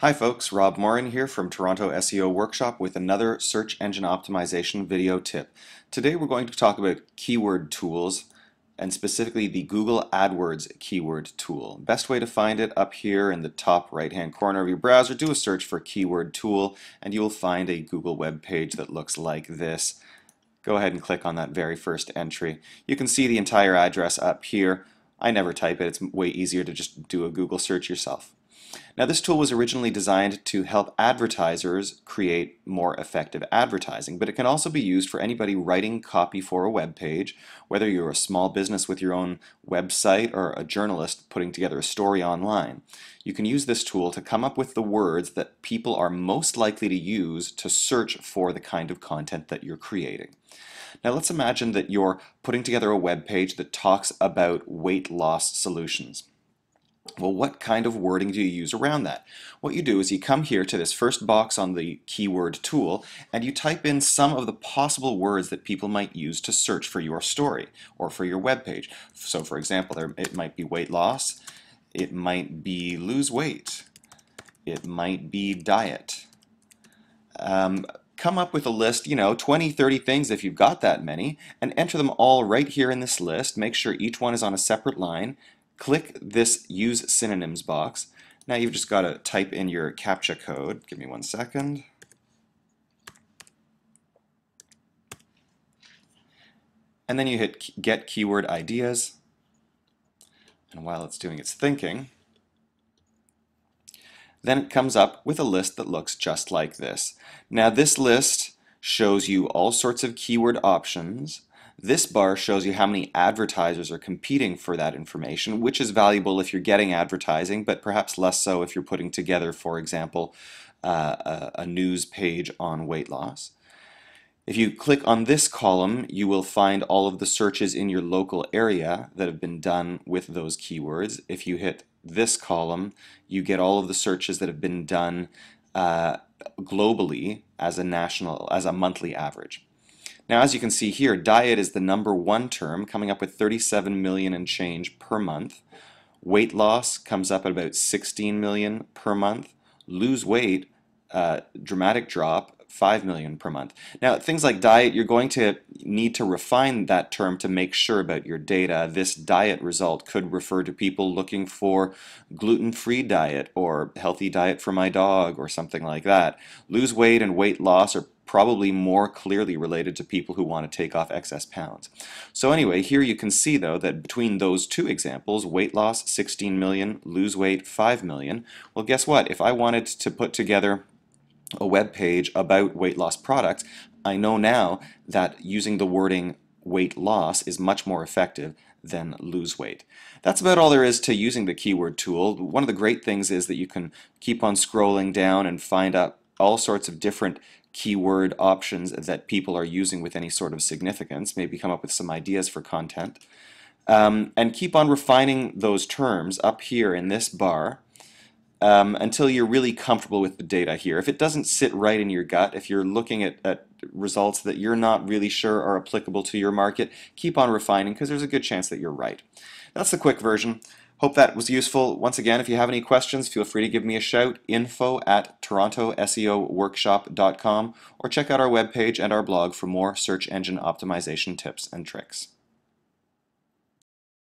Hi folks, Rob Morin here from Toronto SEO Workshop with another search engine optimization video tip. Today we're going to talk about keyword tools and specifically the Google AdWords keyword tool. Best way to find it up here in the top right hand corner of your browser, do a search for keyword tool and you will find a Google web page that looks like this. Go ahead and click on that very first entry. You can see the entire address up here. I never type it, it's way easier to just do a Google search yourself. Now this tool was originally designed to help advertisers create more effective advertising, but it can also be used for anybody writing copy for a web page, whether you're a small business with your own website or a journalist putting together a story online. You can use this tool to come up with the words that people are most likely to use to search for the kind of content that you're creating. Now let's imagine that you're putting together a web page that talks about weight loss solutions. Well, what kind of wording do you use around that? What you do is you come here to this first box on the keyword tool and you type in some of the possible words that people might use to search for your story or for your web page. So for example, it might be weight loss, it might be lose weight, it might be diet. Come up with a list, 20, 30 things if you've got that many, and enter them all right here in this list. Make sure each one is on a separate line. Click this Use Synonyms box. Now you've just got to type in your CAPTCHA code. Give me 1 second. And then you hit Get Keyword Ideas. And while it's doing its thinking, then it comes up with a list that looks just like this. Now this list shows you all sorts of keyword options. This bar shows you how many advertisers are competing for that information, which is valuable if you're getting advertising, but perhaps less so if you're putting together, for example, a news page on weight loss. If you click on this column, you will find all of the searches in your local area that have been done with those keywords. If you hit this column, you get all of the searches that have been done globally as a monthly average. Now, as you can see here, diet is the #1 term, coming up with 37 million and change per month. Weight loss comes up at about 16 million per month. Lose weight, dramatic drop, 5 million per month. Now, things like diet, you're going to need to refine that term to make sure about your data. This diet result could refer to people looking for gluten-free diet or healthy diet for my dog or something like that. Lose weight and weight loss are probably more clearly related to people who want to take off excess pounds. So anyway, here you can see though that between those two examples, weight loss 16 million, lose weight 5 million, well guess what? If I wanted to put together a web page about weight loss products, I know now that using the wording weight loss is much more effective than lose weight. That's about all there is to using the keyword tool. One of the great things is that you can keep on scrolling down and find out all sorts of different keyword options that people are using with any sort of significance, maybe come up with some ideas for content, and keep on refining those terms up here in this bar until you're really comfortable with the data here. If it doesn't sit right in your gut, if you're looking at results that you're not really sure are applicable to your market, keep on refining because there's a good chance that you're right. That's the quick version. Hope that was useful. Once again, if you have any questions, feel free to give me a shout, info@torontoseoworkshop.com, or check out our webpage and our blog for more search engine optimization tips and tricks.